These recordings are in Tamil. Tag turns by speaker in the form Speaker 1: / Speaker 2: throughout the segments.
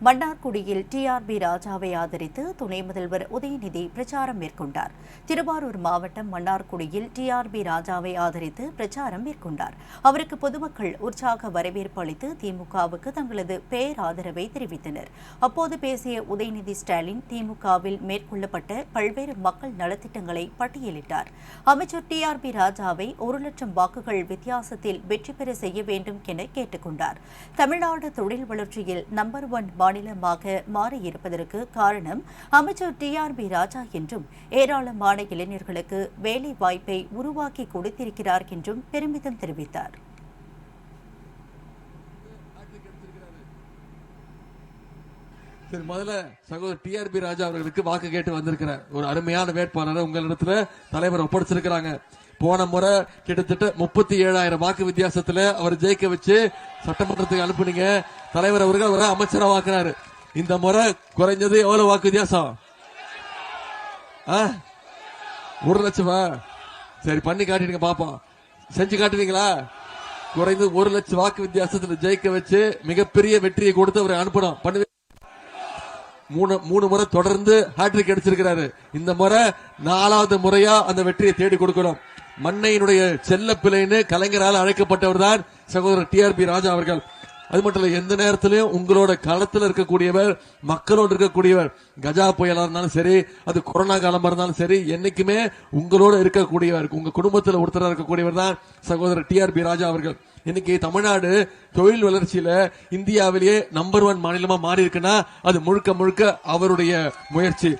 Speaker 1: மன்னார்குடியில் டிஆர்பி ராஜாவை ஆதரித்து துணை முதல்வர் உதயநிதி பிரச்சாரம் மேற்கொண்டார். திருவாரூர் மாவட்டம் மன்னார்குடியில் டிஆர்பி ராஜாவை ஆதரித்து பிரச்சாரம் மேற்கொண்டார். அவருக்கு பொதுமக்கள் உற்சாக வரவேற்பு அளித்து திமுகவுக்கு தங்களது பேராதரவை தெரிவித்தனர். அப்போது பேசிய உதயநிதி ஸ்டாலின் திமுகவில் மேற்கொள்ளப்பட்ட பல்வேறு மக்கள் நலத்திட்டங்களை பட்டியலிட்டார். அமைச்சர் டிஆர்பி ராஜாவை 1,00,000 வாக்குகள் வித்தியாசத்தில் வெற்றி பெற செய்ய வேண்டும் என கேட்டுக் கொண்டார். தமிழ்நாடு தொழில் வளர்ச்சியில் நம்பர் 1 மாநிலமாக மாறியிருப்பதற்கு காரணம் அமைச்சர் டிஆர்பி ராஜா என்றும் ஏராளமான இளைஞர்களுக்கு வேலை வாய்ப்பை உருவாக்கி கொடுத்திருக்கிறார் என்றும் பெருமிதம் தெரிவித்தார்.
Speaker 2: முதல்ல சகோதரர் டிஆர்பி ராஜா அவர்களுக்கு வாக்கு கேட்டு வந்திருக்கிறார். ஒரு அருமையான வேட்பாளரை உங்களிடத்துல தலைவர் ஒப்படைச்சிருக்கிறாங்க. போன முறை கிட்டத்தட்ட 37,000 வாக்கு வித்தியாசத்துல அவர் ஜெயிக்க வச்சு சட்டமன்றத்துக்கு அனுப்புனீங்க. தலைவர் அவர்கள் அவரை அமைச்சரா வாக்குறாரு. இந்த முறை குறைஞ்சது எவ்வளவு வாக்கு வித்தியாசம்? 1,00,000. சரி, பண்ணி காட்டிடுங்க பாப்போம். செஞ்சு காட்டுவீங்களா? குறைந்தது 1,00,000 வாக்கு வித்தியாசத்துல ஜெயிக்க வச்சு மிகப்பெரிய வெற்றியை கொடுத்து அவரை அனுப்பணும். பண்ணுவீங்க? 3 முறை தொடர்ந்து ஹேட்ரிக் அடிச்சிருக்கிறாரு. இந்த முறை 4வது முறையா அந்த வெற்றியை தேடி கொடுக்கணும். மண்ணையினுடைய செல்ல பிள்ளைன்னு கலைஞரால் அழைக்கப்பட்டவர் தான் சகோதரர் டிஆர்பி ராஜா அவர்கள். அது மட்டும் இல்ல, எந்த நேரத்திலையும் உங்களோட களத்தில் இருக்கக்கூடியவர், மக்களோடு இருக்கக்கூடியவர். கஜா புயலா இருந்தாலும் சரி, அது கொரோனா காலமா இருந்தாலும் சரி, என்னைக்குமே உங்களோட இருக்கக்கூடியவர், உங்க குடும்பத்தில் ஒருத்தராக இருக்கக்கூடியவர் தான் சகோதரர் டிஆர்பி ராஜா அவர்கள். இன்னைக்கு தமிழ்நாடு தொழில் வளர்ச்சியில இந்தியாவிலேயே நம்பர் 1 மாநிலமா மாறி இருக்குன்னா அது முழுக்க முழுக்க அவருடைய முயற்சி.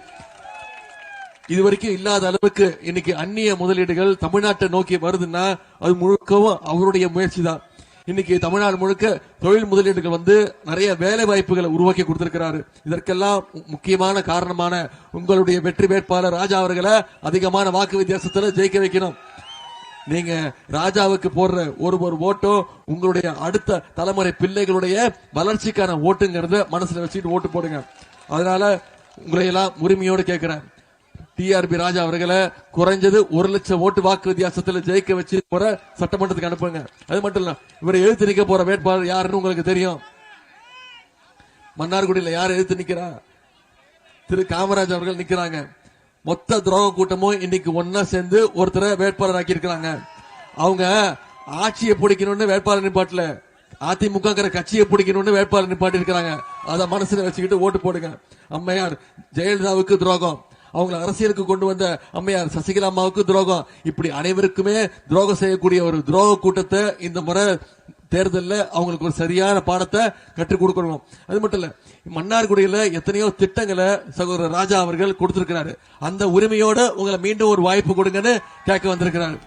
Speaker 2: இதுவரைக்கும் இல்லாத அளவுக்கு இன்னைக்கு அந்நிய முதலீடுகள் தமிழ்நாட்டை நோக்கி வருதுன்னா அது முழுக்கவும் அவருடைய முயற்சி தான். இன்னைக்கு தமிழ்நாடு முழுக்க தொழில் முதலீடுகள் வந்து நிறைய வேலை வாய்ப்புகளை உருவாக்கி கொடுத்திருக்கிறாரு. இதற்கெல்லாம் முக்கியமான காரணமான உங்களுடைய வெற்றி வேட்பாளர் ராஜா அவர்களை அதிகமான வாக்கு வித்தியாசத்துல ஜெயிக்க வைக்கணும். நீங்க ராஜாவுக்கு போடுற ஒரு ஓட்டோ உங்களுடைய அடுத்த தலைமுறை பிள்ளைகளுடைய வளர்ச்சிக்கான ஓட்டுங்கிறத மனசுல வச்சுட்டு ஓட்டு போடுங்க. அதனால உங்களை எல்லாம் உரிமையோடு கேட்கிறேன். டிஆர்பி ராஜா அவர்களை குறைஞ்சது 1,00,000 ஓட்டு வாக்கு வித்தியாசத்தில் ஜெயிக்க வச்சு போற சட்டமன்றத்துக்கு அனுப்புங்க. அது மட்டும் இல்ல, இவரை எழுத்து நிக்க போற வேட்பாளர் யாருன்னு உங்களுக்கு தெரியும். மன்னார்குடியில் யார் எழுத்து நிக்கிறா? திரு காமராஜ் அவர்கள் நிக்கிறாங்க. மொத்த துரோக கூட்டமும் இன்னைக்கு ஒன்னா சேர்ந்து ஒருத்தரை வேட்பாளர் ஆக்கி இருக்கிறாங்க. அவங்க ஆட்சியை பிடிக்கணும்னு வேட்பாளர் நிப்பாட்டல, அதிமுக கட்சியை பிடிக்கணும்னு வேட்பாளர் நிப்பாட்டி இருக்கிறாங்க. அதை மனசுல வச்சுக்கிட்டு ஓட்டு போடுங்க. அம்மையார் ஜெயலலிதாவுக்கு துரோகம், அவங்களை அரசியலுக்கு கொண்டு வந்த அம்மையார் சசிகலா அம்மாவுக்கு துரோகம், இப்படி அனைவருக்குமே துரோகம் செய்யக்கூடிய ஒரு துரோக கூட்டத்தை இந்த முறை தேர்தலில் அவங்களுக்கு ஒரு சரியான பாடத்தை கற்றுக் கொடுக்கணும். அது மட்டும் இல்ல, மன்னார்குடியில எத்தனையோ திட்டங்களை சகோதரர் ராஜா அவர்கள் கொடுத்திருக்கிறாரு. அந்த உரிமையோட உங்களை மீண்டும் ஒரு வாய்ப்பு கொடுங்கன்னு கேட்க வந்திருக்கிறாரு.